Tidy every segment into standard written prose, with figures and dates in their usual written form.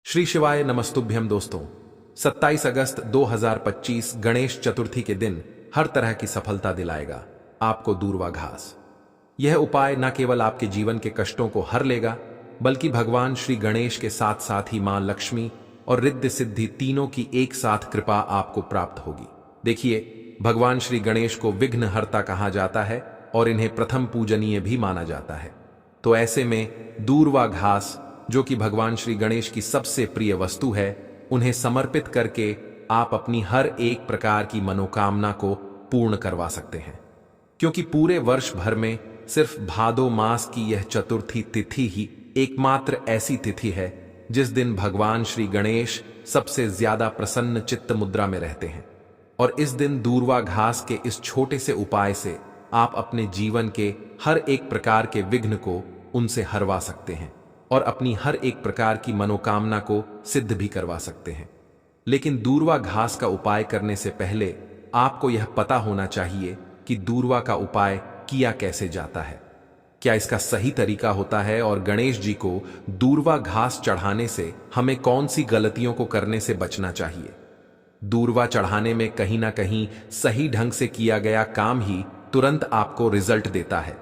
श्री शिवाय नमस्तुभ्यम दोस्तों। 27 अगस्त 2025 गणेश चतुर्थी के दिन हर तरह की सफलता दिलाएगा आपको दूर्वा घास। यह उपाय न केवल आपके जीवन के कष्टों को हर लेगा, बल्कि भगवान श्री गणेश के साथ साथ ही मां लक्ष्मी और रिद्धि सिद्धि तीनों की एक साथ कृपा आपको प्राप्त होगी। देखिए, भगवान श्री गणेश को विघ्नहर्ता कहा जाता है और इन्हें प्रथम पूजनीय भी माना जाता है। तो ऐसे में दूर्वा घास, जो कि भगवान श्री गणेश की सबसे प्रिय वस्तु है, उन्हें समर्पित करके आप अपनी हर एक प्रकार की मनोकामना को पूर्ण करवा सकते हैं। क्योंकि पूरे वर्ष भर में सिर्फ भादो मास की यह चतुर्थी तिथि ही एकमात्र ऐसी तिथि है जिस दिन भगवान श्री गणेश सबसे ज्यादा प्रसन्न चित्त मुद्रा में रहते हैं। और इस दिन दूर्वा घास के इस छोटे से उपाय से आप अपने जीवन के हर एक प्रकार के विघ्न को उनसे हरवा सकते हैं और अपनी हर एक प्रकार की मनोकामना को सिद्ध भी करवा सकते हैं। लेकिन दूर्वा घास का उपाय करने से पहले आपको यह पता होना चाहिए कि दूर्वा का उपाय किया कैसे जाता है, क्या इसका सही तरीका होता है और गणेश जी को दूर्वा घास चढ़ाने से हमें कौन सी गलतियों को करने से बचना चाहिए। दूर्वा चढ़ाने में कहीं ना कहीं सही ढंग से किया गया काम ही तुरंत आपको रिजल्ट देता है,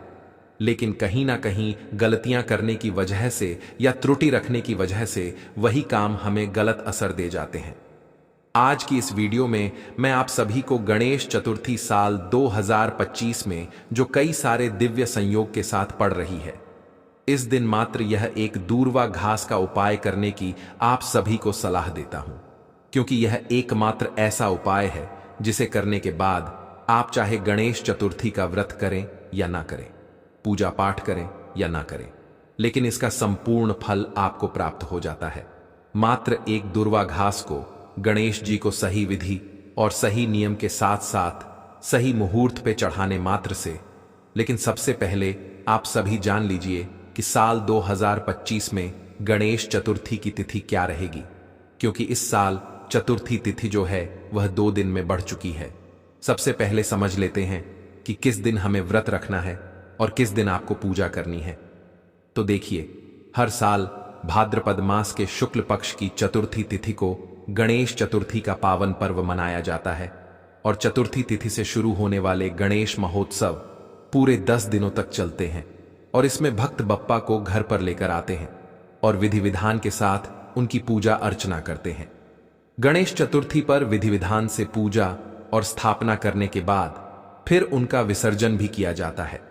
लेकिन कहीं ना कहीं गलतियां करने की वजह से या त्रुटि रखने की वजह से वही काम हमें गलत असर दे जाते हैं। आज की इस वीडियो में मैं आप सभी को गणेश चतुर्थी साल 2025 में जो कई सारे दिव्य संयोग के साथ पड़ रही है, इस दिन मात्र यह एक दूर्वा घास का उपाय करने की आप सभी को सलाह देता हूं। क्योंकि यह एकमात्र ऐसा उपाय है जिसे करने के बाद आप चाहे गणेश चतुर्थी का व्रत करें या ना करें, पूजा पाठ करें या ना करें, लेकिन इसका संपूर्ण फल आपको प्राप्त हो जाता है मात्र एक दूर्वा घास को गणेश जी को सही विधि और सही नियम के साथ साथ सही मुहूर्त पे चढ़ाने मात्र से। लेकिन सबसे पहले आप सभी जान लीजिए कि साल 2025 में गणेश चतुर्थी की तिथि क्या रहेगी, क्योंकि इस साल चतुर्थी तिथि जो है वह 2 दिन में बढ़ चुकी है। सबसे पहले समझ लेते हैं कि किस दिन हमें व्रत रखना है और किस दिन आपको पूजा करनी है। तो देखिए, हर साल भाद्रपद मास के शुक्ल पक्ष की चतुर्थी तिथि को गणेश चतुर्थी का पावन पर्व मनाया जाता है और चतुर्थी तिथि से शुरू होने वाले गणेश महोत्सव पूरे 10 दिनों तक चलते हैं। और इसमें भक्त बप्पा को घर पर लेकर आते हैं और विधि विधान के साथ उनकी पूजा अर्चना करते हैं। गणेश चतुर्थी पर विधि विधान से पूजा और स्थापना करने के बाद फिर उनका विसर्जन भी किया जाता है,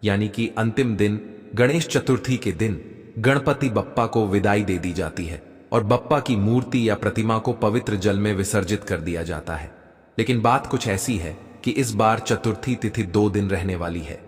यानी कि अंतिम दिन गणेश चतुर्थी के दिन गणपति बप्पा को विदाई दे दी जाती है और बप्पा की मूर्ति या प्रतिमा को पवित्र जल में विसर्जित कर दिया जाता है। लेकिन बात कुछ ऐसी है कि इस बार चतुर्थी तिथि 2 दिन रहने वाली है,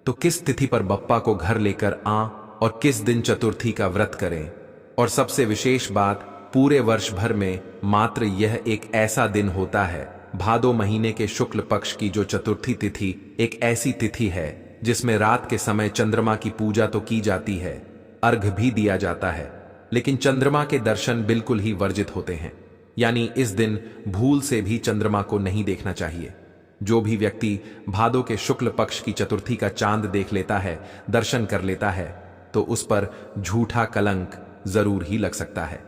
तो किस तिथि पर बप्पा को घर लेकर आं और किस दिन चतुर्थी का व्रत करें। और सबसे विशेष बात, पूरे वर्ष भर में मात्र यह एक ऐसा दिन होता है, भादो महीने के शुक्ल पक्ष की जो चतुर्थी तिथि एक ऐसी तिथि है जिसमें रात के समय चंद्रमा की पूजा तो की जाती है, अर्घ भी दिया जाता है, लेकिन चंद्रमा के दर्शन बिल्कुल ही वर्जित होते हैं। यानी इस दिन भूल से भी चंद्रमा को नहीं देखना चाहिए। जो भी व्यक्ति भादो के शुक्ल पक्ष की चतुर्थी का चांद देख लेता है, दर्शन कर लेता है, तो उस पर झूठा कलंक जरूर ही लग सकता है।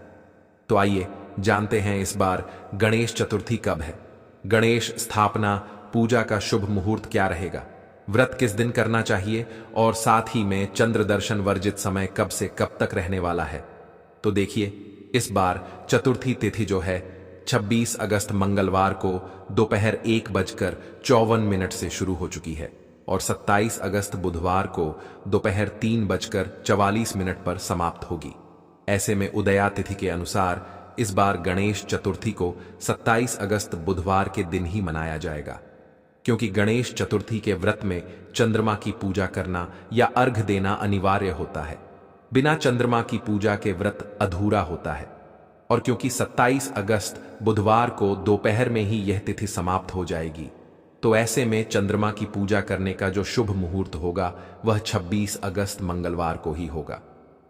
तो आइए जानते हैं इस बार गणेश चतुर्थी कब है, गणेश स्थापना पूजा का शुभ मुहूर्त क्या रहेगा, व्रत किस दिन करना चाहिए और साथ ही में चंद्र दर्शन वर्जित समय कब से कब तक रहने वाला है। तो देखिए, इस बार चतुर्थी तिथि जो है 26 अगस्त मंगलवार को दोपहर 1:54 से शुरू हो चुकी है और 27 अगस्त बुधवार को दोपहर 3:44 पर समाप्त होगी। ऐसे में उदया तिथि के अनुसार इस बार गणेश चतुर्थी को 27 अगस्त बुधवार के दिन ही मनाया जाएगा, क्योंकि गणेश चतुर्थी के व्रत में चंद्रमा की पूजा करना या अर्घ देना अनिवार्य होता है। बिना चंद्रमा की पूजा के व्रत अधूरा होता है। और क्योंकि 27 अगस्त बुधवार को दोपहर में ही यह तिथि समाप्त हो जाएगी, तो ऐसे में चंद्रमा की पूजा करने का जो शुभ मुहूर्त होगा वह 26 अगस्त मंगलवार को ही होगा।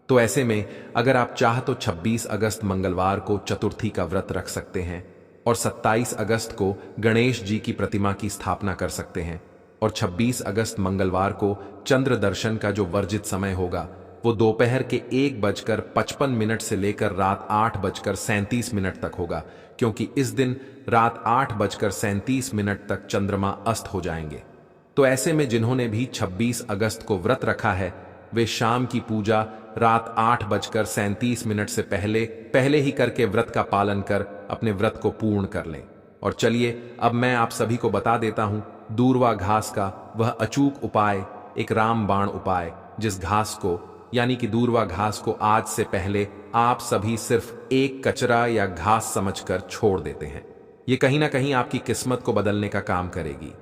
तो ऐसे में अगर आप चाह तो 26 अगस्त मंगलवार को चतुर्थी का व्रत रख सकते हैं और 27 अगस्त को गणेश जी की प्रतिमा की स्थापना कर सकते हैं और 26 अगस्त मंगलवार को चंद्र दर्शन का जो वर्जित समय होगा वो दोपहर के 1:55 से लेकर रात 8:37 तक होगा, क्योंकि इस दिन रात 8:37 तक चंद्रमा अस्त हो जाएंगे। तो ऐसे में जिन्होंने भी 26 अगस्त को व्रत रखा है, वे शाम की पूजा रात 8:37 से पहले ही करके व्रत का पालन कर अपने व्रत को पूर्ण कर लें। और चलिए अब मैं आप सभी को बता देता हूं दूर्वा घास का वह अचूक उपाय, एक रामबाण उपाय, जिस घास को यानी कि दूर्वा घास को आज से पहले आप सभी सिर्फ एक कचरा या घास समझकर छोड़ देते हैं। ये कहीं ना कहीं आपकी किस्मत को बदलने का काम करेगी।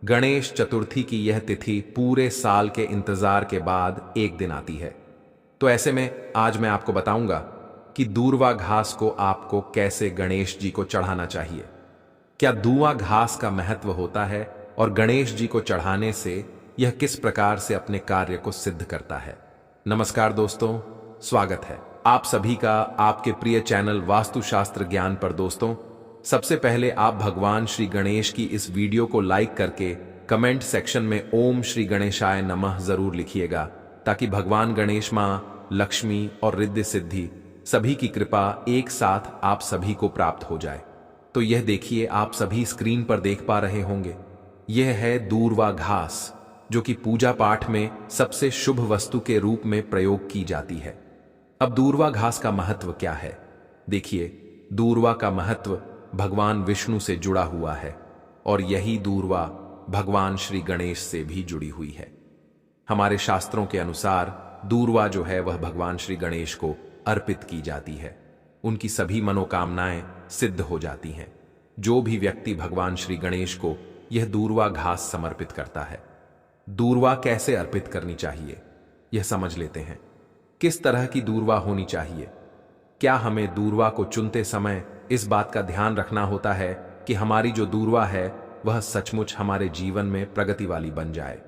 गणेश चतुर्थी की यह तिथि पूरे साल के इंतजार के बाद एक दिन आती है। तो ऐसे में आज मैं आपको बताऊंगा कि दूर्वा घास को आपको कैसे गणेश जी को चढ़ाना चाहिए। क्या दूर्वा घास का महत्व होता है और गणेश जी को चढ़ाने से यह किस प्रकार से अपने कार्य को सिद्ध करता है। नमस्कार दोस्तों, स्वागत है आप सभी का आपके प्रिय चैनल वास्तुशास्त्र ज्ञान पर। दोस्तों, सबसे पहले आप भगवान श्री गणेश की इस वीडियो को लाइक करके कमेंट सेक्शन में ओम श्री गणेशाय नमः जरूर लिखिएगा, ताकि भगवान गणेश, मां लक्ष्मी और रिद्धि सिद्धि सभी की कृपा एक साथ आप सभी को प्राप्त हो जाए। तो यह देखिए, आप सभी स्क्रीन पर देख पा रहे होंगे, यह है दूर्वा घास, जो कि पूजा पाठ में सबसे शुभ वस्तु के रूप में प्रयोग की जाती है। अब दूर्वा घास का महत्व क्या है? देखिए, दूर्वा का महत्व भगवान विष्णु से जुड़ा हुआ है और यही दूर्वा भगवान श्री गणेश से भी जुड़ी हुई है। हमारे शास्त्रों के अनुसार दूर्वा जो है वह भगवान श्री गणेश को अर्पित की जाती है। उनकी सभी मनोकामनाएं सिद्ध हो जाती हैं। जो भी व्यक्ति भगवान श्री गणेश को यह दूर्वा घास समर्पित करता है। दूर्वा कैसे अर्पित करनी चाहिए यह समझ लेते हैं। किस तरह की दूर्वा होनी चाहिए? क्या हमें दूर्वा को चुनते समय इस बात का ध्यान रखना होता है कि हमारी जो दूर्वा है वह सचमुच हमारे जीवन में प्रगति वाली बन जाए।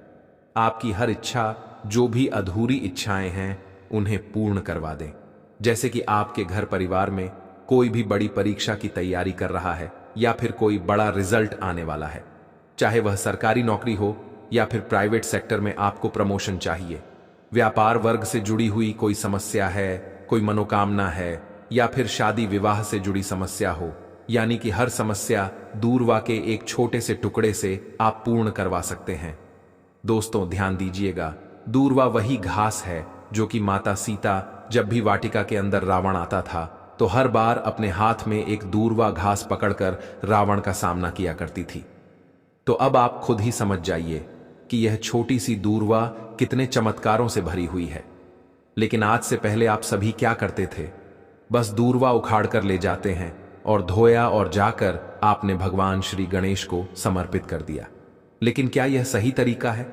आपकी हर इच्छा, जो भी अधूरी इच्छाएं हैं, उन्हें पूर्ण करवा दें। जैसे कि आपके घर परिवार में कोई भी बड़ी परीक्षा की तैयारी कर रहा है या फिर कोई बड़ा रिजल्ट आने वाला है, चाहे वह सरकारी नौकरी हो या फिर प्राइवेट सेक्टर में आपको प्रमोशन चाहिए, व्यापार वर्ग से जुड़ी हुई कोई समस्या है, कोई मनोकामना है, या फिर शादी विवाह से जुड़ी समस्या हो, यानी कि हर समस्या दूर्वा के एक छोटे से टुकड़े से आप पूर्ण करवा सकते हैं। दोस्तों ध्यान दीजिएगा, दूर्वा वही घास है जो कि माता सीता जब भी वाटिका के अंदर रावण आता था तो हर बार अपने हाथ में एक दूर्वा घास पकड़कर रावण का सामना किया करती थी। तो अब आप खुद ही समझ जाइए कि यह छोटी सी दूर्वा कितने चमत्कारों से भरी हुई है। लेकिन आज से पहले आप सभी क्या करते थे? बस दूर्वा उखाड़ कर ले जाते हैं और धोया और जाकर आपने भगवान श्री गणेश को समर्पित कर दिया। लेकिन क्या यह सही तरीका है?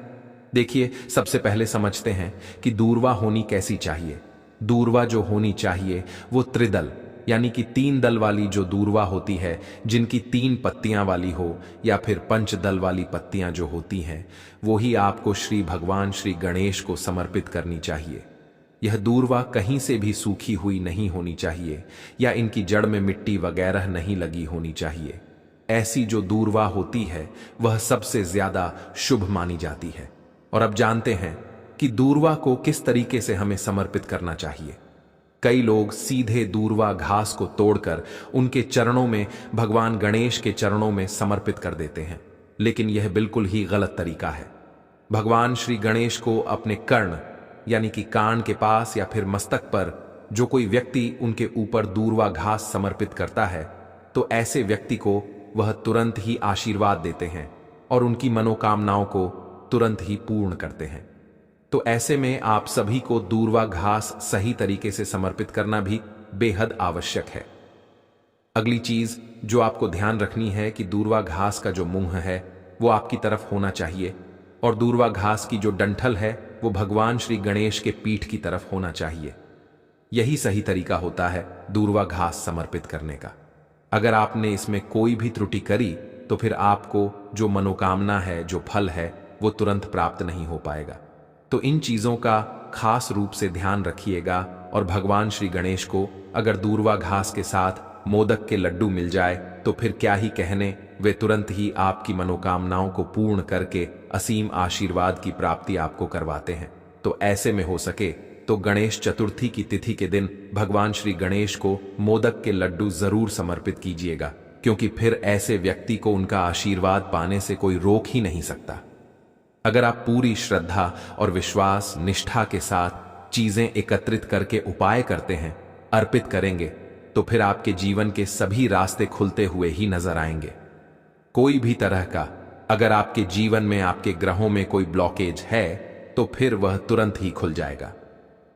देखिए, सबसे पहले समझते हैं कि दूर्वा होनी कैसी चाहिए। दूर्वा जो होनी चाहिए वो त्रिदल यानी कि 3 दल वाली जो दूर्वा होती है, जिनकी 3 पत्तियां वाली हो, या फिर 5 दल वाली पत्तियां जो होती हैं, वो ही आपको श्री भगवान श्री गणेश को समर्पित करनी चाहिए। यह दूर्वा कहीं से भी सूखी हुई नहीं होनी चाहिए या इनकी जड़ में मिट्टी वगैरह नहीं लगी होनी चाहिए। ऐसी जो दूर्वा होती है वह सबसे ज्यादा शुभ मानी जाती है। और अब जानते हैं कि दूर्वा को किस तरीके से हमें समर्पित करना चाहिए। कई लोग सीधे दूर्वा घास को तोड़कर उनके चरणों में, भगवान गणेश के चरणों में समर्पित कर देते हैं, लेकिन यह बिल्कुल ही गलत तरीका है। भगवान श्री गणेश को अपने कर्ण यानी कि कान के पास या फिर मस्तक पर जो कोई व्यक्ति उनके ऊपर दूर्वा घास समर्पित करता है, तो ऐसे व्यक्ति को वह तुरंत ही आशीर्वाद देते हैं और उनकी मनोकामनाओं को तुरंत ही पूर्ण करते हैं। तो ऐसे में आप सभी को दूर्वा घास सही तरीके से समर्पित करना भी बेहद आवश्यक है। अगली चीज जो आपको ध्यान रखनी है कि दूर्वा घास का जो मुंह है वो आपकी तरफ होना चाहिए और दूर्वा घास की जो डंठल है वो भगवान श्री गणेश के पीठ की तरफ होना चाहिए। यही सही तरीका होता है दूर्वा घास समर्पित करने का। अगर आपने इसमें कोई भी त्रुटि करी तो फिर आपको जो मनोकामना है, जो फल है, वो तुरंत प्राप्त नहीं हो पाएगा। तो इन चीजों का खास रूप से ध्यान रखिएगा और भगवान श्री गणेश को अगर दूर्वा घास के साथ मोदक के लड्डू मिल जाए तो फिर क्या ही कहने, वे तुरंत ही आपकी मनोकामनाओं को पूर्ण करके असीम आशीर्वाद की प्राप्ति आपको करवाते हैं। तो ऐसे में हो सके तो गणेश चतुर्थी की तिथि के दिन भगवान श्री गणेश को मोदक के लड्डू जरूर समर्पित कीजिएगा, क्योंकि फिर ऐसे व्यक्ति को उनका आशीर्वाद पाने से कोई रोक ही नहीं सकता। अगर आप पूरी श्रद्धा और विश्वास निष्ठा के साथ चीजें एकत्रित करके उपाय करते हैं, अर्पित करेंगे, तो फिर आपके जीवन के सभी रास्ते खुलते हुए ही नजर आएंगे। कोई भी तरह का अगर आपके जीवन में, आपके ग्रहों में कोई ब्लॉकेज है, तो फिर वह तुरंत ही खुल जाएगा,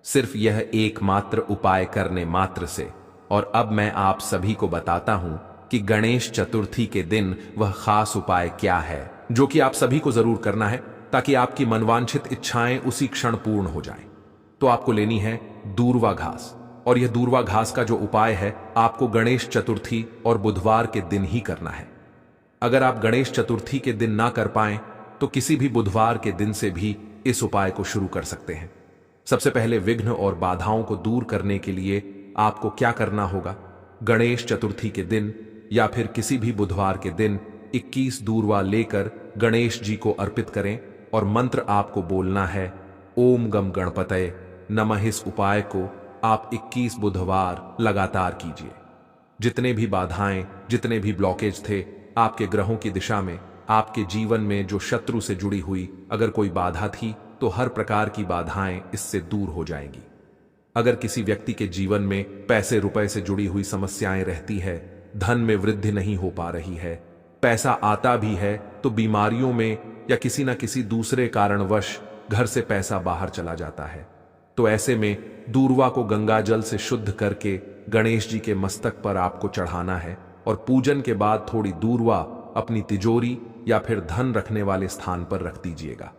सिर्फ यह एकमात्र उपाय करने मात्र से। और अब मैं आप सभी को बताता हूं कि गणेश चतुर्थी के दिन वह खास उपाय क्या है, जो कि आप सभी को जरूर करना है, ताकि आपकी मनवांछित इच्छाएं उसी क्षण पूर्ण हो जाएं। तो आपको लेनी है दूर्वा घास, और यह दूर्वा घास का जो उपाय है आपको गणेश चतुर्थी और बुधवार के दिन ही करना है। अगर आप गणेश चतुर्थी के दिन ना कर पाएं, तो किसी भी बुधवार के दिन से भी इस उपाय को शुरू कर सकते हैं। सबसे पहले विघ्न और बाधाओं को दूर करने के लिए आपको क्या करना होगा, गणेश चतुर्थी के दिन या फिर किसी भी बुधवार के दिन 21 दूर्वा लेकर गणेश जी को अर्पित करें, और मंत्र आपको बोलना है ओम गम गणपतये नमः। इस उपाय को आप 21 बुधवार लगातार कीजिए। जितने भी बाधाएं, जितने भी ब्लॉकेज थे आपके ग्रहों की दिशा में, आपके जीवन में जो शत्रु से जुड़ी हुई अगर कोई बाधा थी, तो हर प्रकार की बाधाएं इससे दूर हो जाएंगी। अगर किसी व्यक्ति के जीवन में पैसे रुपए से जुड़ी हुई समस्याएं रहती है, धन में वृद्धि नहीं हो पा रही है, पैसा आता भी है तो बीमारियों में या किसी न किसी दूसरे कारणवश घर से पैसा बाहर चला जाता है, तो ऐसे में दूर्वा को गंगा जल से शुद्ध करके गणेश जी के मस्तक पर आपको चढ़ाना है, और पूजन के बाद थोड़ी दूर्वा अपनी तिजोरी या फिर धन रखने वाले स्थान पर रख दीजिएगा।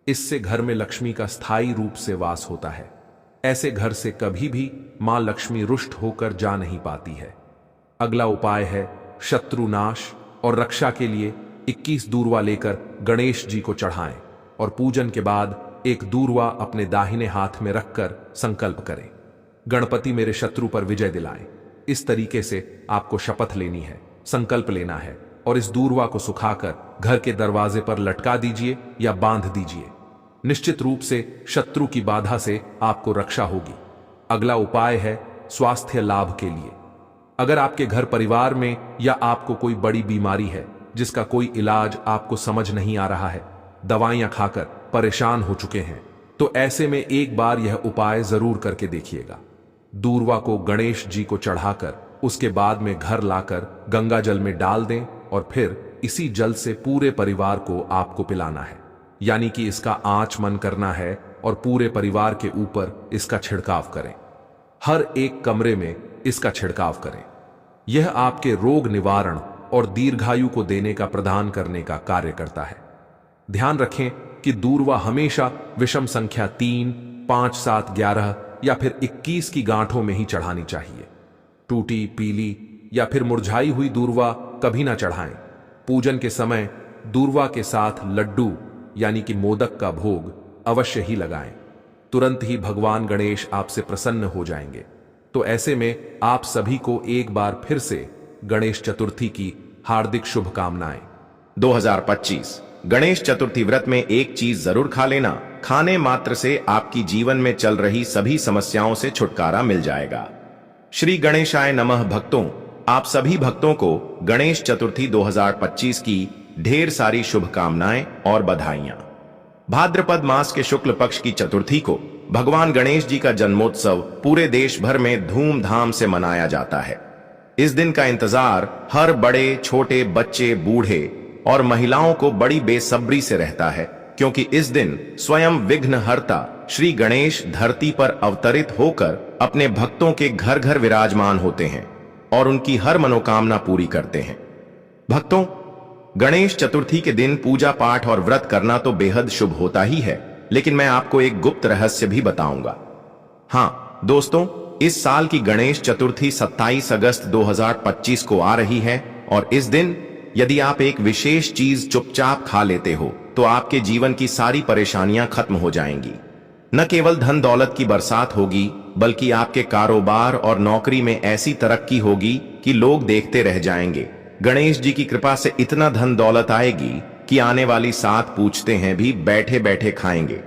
इससे घर में लक्ष्मी का स्थायी रूप से वास होता है। ऐसे घर से कभी भी मां लक्ष्मी रुष्ट होकर जा नहीं पाती है। अगला उपाय है शत्रुनाश और रक्षा के लिए 21 दूर्वा लेकर गणेश जी को चढ़ाएं, और पूजन के बाद एक दूर्वा अपने दाहिने हाथ में रखकर संकल्प करें, गणपति मेरे शत्रु पर विजय दिलाएं। इस तरीके से आपको शपथ लेनी है, संकल्प लेना है, और इस दूर्वा को सुखाकर घर के दरवाजे पर लटका दीजिए या बांध दीजिए। निश्चित रूप से शत्रु की बाधा से आपको रक्षा होगी। अगला उपाय है स्वास्थ्य लाभ के लिए। अगर आपके घर परिवार में या आपको कोई बड़ी बीमारी है जिसका कोई इलाज आपको समझ नहीं आ रहा है, दवाइयां खाकर परेशान हो चुके हैं, तो ऐसे में एक बार यह उपाय जरूर करके देखिएगा। दूर्वा को गणेश जी को चढ़ाकर उसके बाद में घर लाकर गंगा जल में डाल दें, और फिर इसी जल से पूरे परिवार को आपको पिलाना है, यानी कि इसका आचमन करना है और पूरे परिवार के ऊपर इसका छिड़काव करें। हर एक कमरे में इसका छिड़काव करें। यह आपके रोग निवारण और दीर्घायु को देने का प्रदान करने का कार्य करता है। ध्यान रखें कि दूर्वा हमेशा विषम संख्या 3, 5, 7, 11 या फिर 21 की गांठों में ही चढ़ानी चाहिए। टूटी, पीली या फिर मुरझाई हुई दूर्वा कभी ना चढ़ाएं। पूजन के समय दूर्वा के साथ लड्डू यानी कि मोदक का भोग अवश्य ही लगाएं। तुरंत ही भगवान गणेश आपसे प्रसन्न हो जाएंगे। तो ऐसे में आप सभी को एक बार फिर से गणेश चतुर्थी की हार्दिक शुभकामनाएं। 2025 गणेश चतुर्थी व्रत में एक चीज जरूर खा लेना। खाने मात्र से आपकी जीवन में चल रही सभी समस्याओं से छुटकारा मिल जाएगा। श्री गणेशाय नमः। भक्तों, आप सभी भक्तों को गणेश चतुर्थी 2025 की ढेर सारी शुभकामनाएं और बधाइयां। भाद्रपद मास के शुक्ल पक्ष की चतुर्थी को भगवान गणेश जी का जन्मोत्सव पूरे देश भर में धूमधाम से मनाया जाता है। इस दिन का इंतजार हर बड़े छोटे, बच्चे, बूढ़े और महिलाओं को बड़ी बेसब्री से रहता है, क्योंकि इस दिन स्वयं विघ्नहर्ता श्री गणेश धरती पर अवतरित होकर अपने भक्तों के घर घर विराजमान होते हैं और उनकी हर मनोकामना पूरी करते हैं। भक्तों, गणेश चतुर्थी के दिन पूजा पाठ और व्रत करना तो बेहद शुभ होता ही है, लेकिन मैं आपको एक गुप्त रहस्य भी बताऊंगा। हाँ दोस्तों, इस साल की गणेश चतुर्थी 27 अगस्त 2025 को आ रही है, और इस दिन यदि आप एक विशेष चीज चुपचाप खा लेते हो तो आपके जीवन की सारी परेशानियां खत्म हो जाएंगी। न केवल धन दौलत की बरसात होगी, बल्कि आपके कारोबार और नौकरी में ऐसी तरक्की होगी कि लोग देखते रह जाएंगे। गणेश जी की कृपा से इतना धन दौलत आएगी कि आने वाली 7 पूछते हैं भी बैठे बैठे खाएंगे।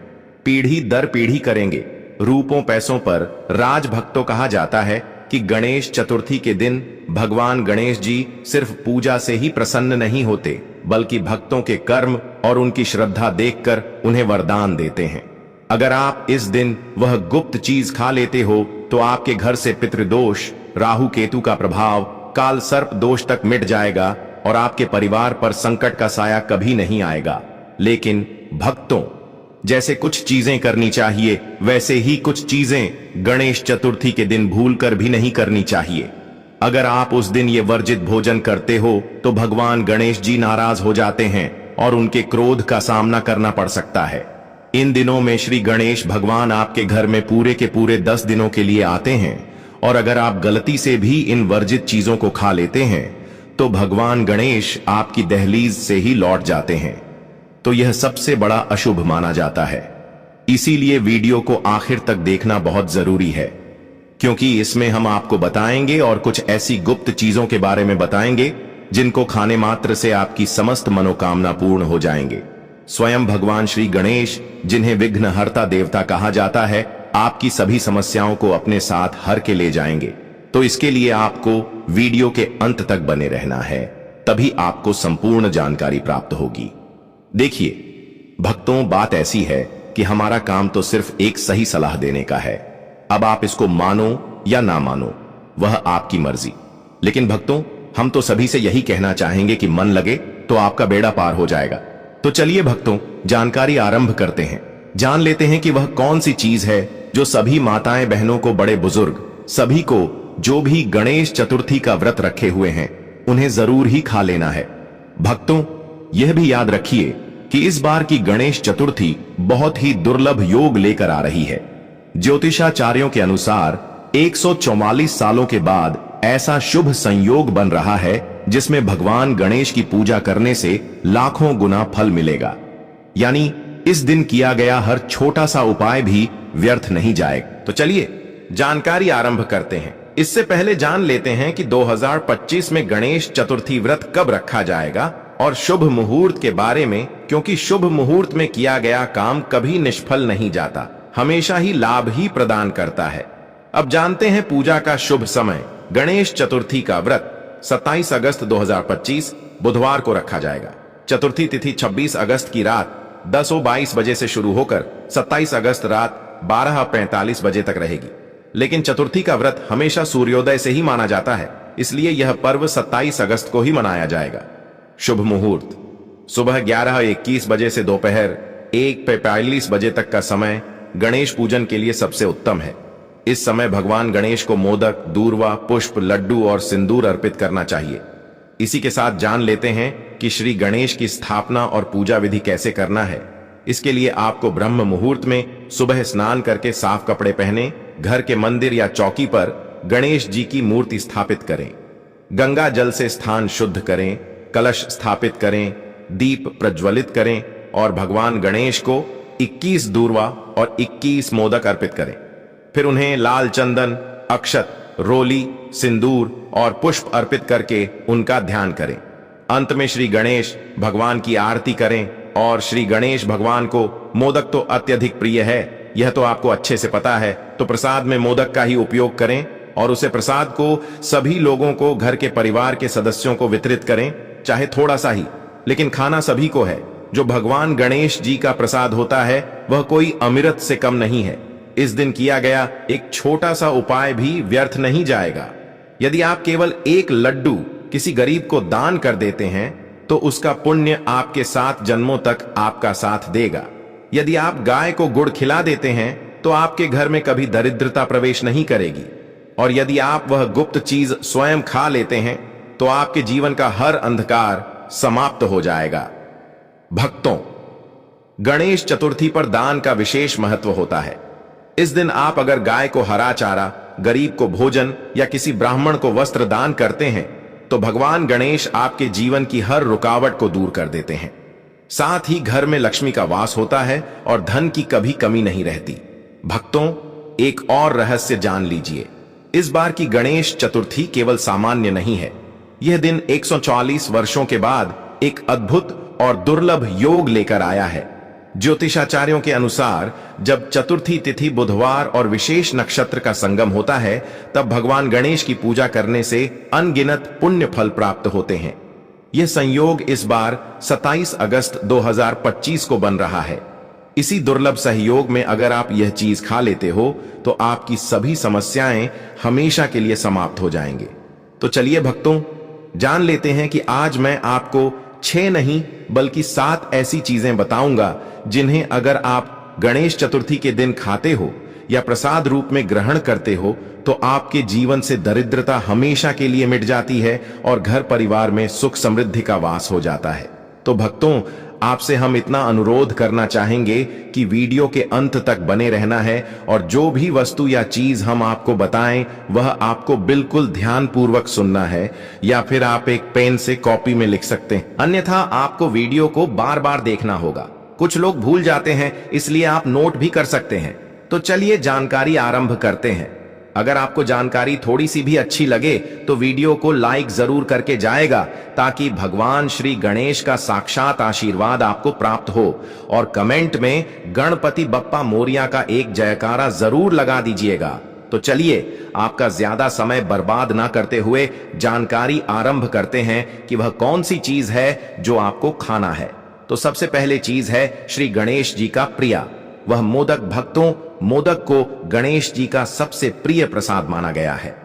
पीढ़ी दर पीढ़ी करेंगे। रूपों पैसों पर राज भक्तों कहा जाता है कि गणेश चतुर्थी के दिन भगवान गणेश जी सिर्फ पूजा से ही प्रसन्न नहीं होते, बल्कि भक्तों के कर्म और उनकी श्रद्धा देखकर उन्हें वरदान देते हैं। अगर आप इस दिन वह गुप्त चीज खा लेते हो तो आपके घर से पितृदोष, राहु केतु का प्रभाव, काल सर्प दोष तक मिट जाएगा और आपके परिवार पर संकट का साया कभी नहीं आएगा। लेकिन भक्तों, जैसे कुछ चीजें करनी चाहिए वैसे ही कुछ चीजें गणेश चतुर्थी के दिन भूलकर भी नहीं करनी चाहिए। अगर आप उस दिन ये वर्जित भोजन करते हो तो भगवान गणेश जी नाराज हो जाते हैं और उनके क्रोध का सामना करना पड़ सकता है। इन दिनों में श्री गणेश भगवान आपके घर में पूरे के पूरे 10 दिनों के लिए आते हैं और अगर आप गलती से भी इन वर्जित चीजों को खा लेते हैं तो भगवान गणेश आपकी दहलीज से ही लौट जाते हैं। तो यह सबसे बड़ा अशुभ माना जाता है। इसीलिए वीडियो को आखिर तक देखना बहुत जरूरी है, क्योंकि इसमें हम आपको बताएंगे और कुछ ऐसी गुप्त चीजों के बारे में बताएंगे जिनको खाने मात्र से आपकी समस्त मनोकामना पूर्ण हो जाएंगे। स्वयं भगवान श्री गणेश, जिन्हें विघ्नहर्ता देवता कहा जाता है, आपकी सभी समस्याओं को अपने साथ हर के ले जाएंगे। तो इसके लिए आपको वीडियो के अंत तक बने रहना है, तभी आपको संपूर्ण जानकारी प्राप्त होगी। देखिए भक्तों, बात ऐसी है कि हमारा काम तो सिर्फ एक सही सलाह देने का है। अब आप इसको मानो या ना मानो, वह आपकी मर्जी। लेकिन भक्तों, हम तो सभी से यही कहना चाहेंगे कि मन लगे तो आपका बेड़ा पार हो जाएगा। तो चलिए भक्तों, जानकारी आरंभ करते हैं। जान लेते हैं कि वह कौन सी चीज है जो सभी माताएं बहनों को, बड़े बुजुर्ग सभी को, जो भी गणेश चतुर्थी का व्रत रखे हुए हैं, उन्हें जरूर ही खा लेना है। भक्तों, यह भी याद रखिए कि इस बार की गणेश चतुर्थी बहुत ही दुर्लभ योग लेकर आ रही है। ज्योतिषाचार्यों के अनुसार 144 सालों के बाद ऐसा शुभ संयोग बन रहा है जिसमें भगवान गणेश की पूजा करने से लाखों गुना फल मिलेगा। यानी इस दिन किया गया हर छोटा सा उपाय भी व्यर्थ नहीं जाएगा। तो चलिए जानकारी आरंभ करते हैं। इससे पहले जान लेते हैं कि 2025 में गणेश चतुर्थी व्रत कब रखा जाएगा और शुभ मुहूर्त के बारे में, क्योंकि शुभ मुहूर्त में किया गया काम कभी निष्फल नहीं जाता, हमेशा ही लाभ ही प्रदान करता है। अब जानते हैं पूजा का शुभ समय। गणेश चतुर्थी का व्रत 27 अगस्त 2025 बुधवार को रखा जाएगा। चतुर्थी तिथि 26 अगस्त की रात 10:22 बजे से शुरू होकर 27 अगस्त रात 12:45 बजे तक रहेगी। लेकिन चतुर्थी का व्रत हमेशा सूर्योदय से ही माना जाता है, इसलिए यह पर्व 27 अगस्त को ही मनाया जाएगा। शुभ मुहूर्त सुबह 11:21 बजे से दोपहर 1:45 बजे तक का समय गणेश पूजन के लिए सबसे उत्तम है। इस समय भगवान गणेश को मोदक, दूर्वा, पुष्प, लड्डू और सिंदूर अर्पित करना चाहिए। इसी के साथ जान लेते हैं कि श्री गणेश की स्थापना और पूजा विधि कैसे करना है। इसके लिए आपको ब्रह्म मुहूर्त में सुबह स्नान करके साफ कपड़े पहने घर के मंदिर या चौकी पर गणेश जी की मूर्ति स्थापित करें। गंगा जल से स्थान शुद्ध करें, कलश स्थापित करें, दीप प्रज्वलित करें और भगवान गणेश को 21 दूर्वा और 21 मोदक अर्पित करें। फिर उन्हें लाल चंदन, अक्षत, रोली, सिंदूर और पुष्प अर्पित करके उनका ध्यान करें। अंत में श्री गणेश भगवान की आरती करें और श्री गणेश भगवान को मोदक तो अत्यधिक प्रिय है, यह तो आपको अच्छे से पता है। तो प्रसाद में मोदक का ही उपयोग करें और उसे प्रसाद को सभी लोगों को, घर के परिवार के सदस्यों को वितरित करें, चाहे थोड़ा सा ही, लेकिन खाना सभी को है। जो भगवान गणेश जी का प्रसाद होता है वह कोई अमृत से कम नहीं है। इस दिन किया गया एक छोटा सा उपाय भी व्यर्थ नहीं जाएगा। यदि आप केवल एक लड्डू किसी गरीब को दान कर देते हैं तो उसका पुण्य आपके 7 जन्मों तक आपका साथ देगा। यदि आप गाय को गुड़ खिला देते हैं तो आपके घर में कभी दरिद्रता प्रवेश नहीं करेगी। और यदि आप वह गुप्त चीज स्वयं खा लेते हैं तो आपके जीवन का हर अंधकार समाप्त हो जाएगा। भक्तों, गणेश चतुर्थी पर दान का विशेष महत्व होता है। इस दिन आप अगर गाय को हरा चारा, गरीब को भोजन या किसी ब्राह्मण को वस्त्र दान करते हैं तो भगवान गणेश आपके जीवन की हर रुकावट को दूर कर देते हैं। साथ ही घर में लक्ष्मी का वास होता है और धन की कभी कमी नहीं रहती। भक्तों, एक और रहस्य जान लीजिए। इस बार की गणेश चतुर्थी केवल सामान्य नहीं है। यह दिन 140 वर्षों के बाद एक अद्भुत और दुर्लभ योग लेकर आया है। ज्योतिषाचार्यों के अनुसार जब चतुर्थी तिथि बुधवार और विशेष नक्षत्र का संगम होता है, तब भगवान गणेश की पूजा करने से अनगिनत पुण्य फल प्राप्त होते हैं। यह संयोग इस बार 27 अगस्त 2025 को बन रहा है। इसी दुर्लभ सहयोग में अगर आप यह चीज खा लेते हो तो आपकी सभी समस्याएं हमेशा के लिए समाप्त हो जाएंगे। तो चलिए भक्तों, जान लेते हैं कि आज मैं आपको 6 नहीं बल्कि 7 ऐसी चीजें बताऊंगा जिन्हें अगर आप गणेश चतुर्थी के दिन खाते हो या प्रसाद रूप में ग्रहण करते हो तो आपके जीवन से दरिद्रता हमेशा के लिए मिट जाती है और घर परिवार में सुख समृद्धि का वास हो जाता है। तो भक्तों, आपसे हम इतना अनुरोध करना चाहेंगे कि वीडियो के अंत तक बने रहना है और जो भी वस्तु या चीज हम आपको बताएं वह आपको बिल्कुल ध्यानपूर्वक सुनना है, या फिर आप एक पेन से कॉपी में लिख सकते हैं, अन्यथा आपको वीडियो को बार बार देखना होगा। कुछ लोग भूल जाते हैं, इसलिए आप नोट भी कर सकते हैं। तो चलिए जानकारी आरंभ करते हैं। अगर आपको जानकारी थोड़ी सी भी अच्छी लगे तो वीडियो को लाइक जरूर करके जाएगा, ताकि भगवान श्री गणेश का साक्षात आशीर्वाद आपको प्राप्त हो, और कमेंट में गणपति बप्पा मोरिया का एक जयकारा जरूर लगा दीजिएगा। तो चलिए आपका ज्यादा समय बर्बाद ना करते हुए जानकारी आरंभ करते हैं कि वह कौन सी चीज है जो आपको खाना है। तो सबसे पहले चीज है श्री गणेश जी का प्रिया, वह मोदक। भक्तों, मोदक को गणेश जी का सबसे प्रिय प्रसाद माना गया है।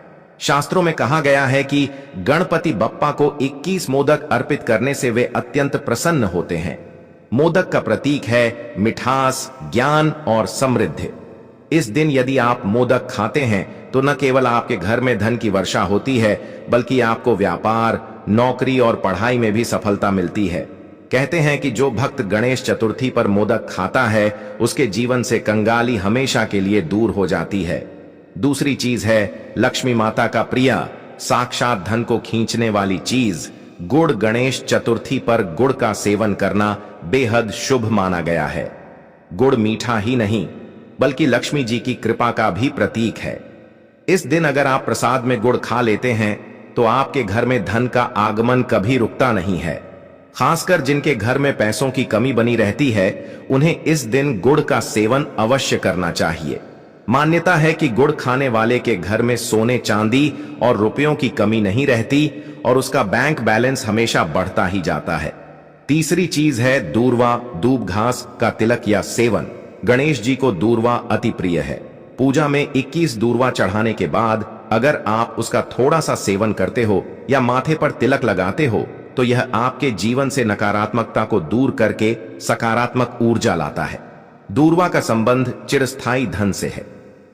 शास्त्रों में कहा गया है कि गणपति बप्पा को 21 मोदक अर्पित करने से वे अत्यंत प्रसन्न होते हैं। मोदक का प्रतीक है मिठास, ज्ञान और समृद्धि। इस दिन यदि आप मोदक खाते हैं तो न केवल आपके घर में धन की वर्षा होती है, बल्कि आपको व्यापार, नौकरी और पढ़ाई में भी सफलता मिलती है। कहते हैं कि जो भक्त गणेश चतुर्थी पर मोदक खाता है उसके जीवन से कंगाली हमेशा के लिए दूर हो जाती है। दूसरी चीज है लक्ष्मी माता का प्रिया, साक्षात धन को खींचने वाली चीज गुड़। गणेश चतुर्थी पर गुड़ का सेवन करना बेहद शुभ माना गया है। गुड़ मीठा ही नहीं बल्कि लक्ष्मी जी की कृपा का भी प्रतीक है। इस दिन अगर आप प्रसाद में गुड़ खा लेते हैं तो आपके घर में धन का आगमन कभी रुकता नहीं है। खासकर जिनके घर में पैसों की कमी बनी रहती है, उन्हें इस दिन गुड़ का सेवन अवश्य करना चाहिए। मान्यता है कि गुड़ खाने वाले के घर में सोने, चांदी और रुपयों की कमी नहीं रहती और उसका बैंक बैलेंस हमेशा बढ़ता ही जाता है। तीसरी चीज है दूर्वा, दूब घास का तिलक या सेवन। गणेश जी को दूर्वा अति प्रिय है। पूजा में 21 दूर्वा चढ़ाने के बाद अगर आप उसका थोड़ा सा सेवन करते हो या माथे पर तिलक लगाते हो तो यह आपके जीवन से नकारात्मकता को दूर करके सकारात्मक ऊर्जा लाता है। दूर्वा का संबंध चिरस्थायी धन से है।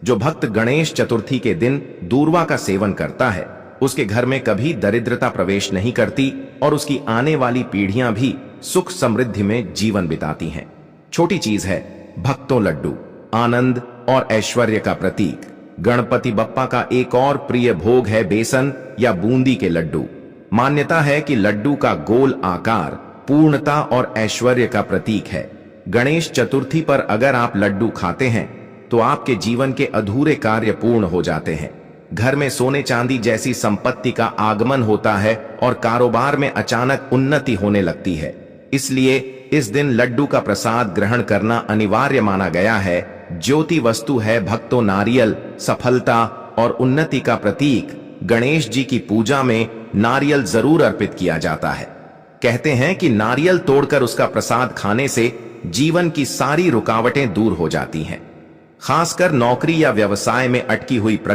जो भक्त गणेश चतुर्थी के दिन दूर्वा का सेवन करता है उसके घर में कभी दरिद्रता प्रवेश नहीं करती और उसकी आने वाली पीढ़ियां भी सुख समृद्धि में जीवन बिताती हैं। छोटी चीज है भक्तों लड्डू, आनंद और ऐश्वर्य का प्रतीक। गणपति बप्पा का एक और प्रिय भोग है बेसन या बूंदी के लड्डू। मान्यता है कि लड्डू का गोल आकार पूर्णता और ऐश्वर्य का प्रतीक है। गणेश चतुर्थी पर अगर आप लड्डू खाते हैं तो आपके जीवन के अधूरे कार्य पूर्ण हो जाते हैं। घर में सोने चांदी जैसी संपत्ति का आगमन होता है और कारोबार में अचानक उन्नति होने लगती है। इसलिए इस दिन लड्डू का प्रसाद ग्रहण करना अनिवार्य माना गया है। ज्योति वस्तु है भक्तों नारियल, सफलता और उन्नति का प्रतीक। गणेश जी की पूजा में नारियल जरूर अर्पित किया जाता है। कहते हैं कि नारियल तोड़कर उसका प्रसाद खाने से जीवन की सारी रुकावटें दूर हो जाती हैं। खासकर नौकरी या व्यवसाय में अटकी हुई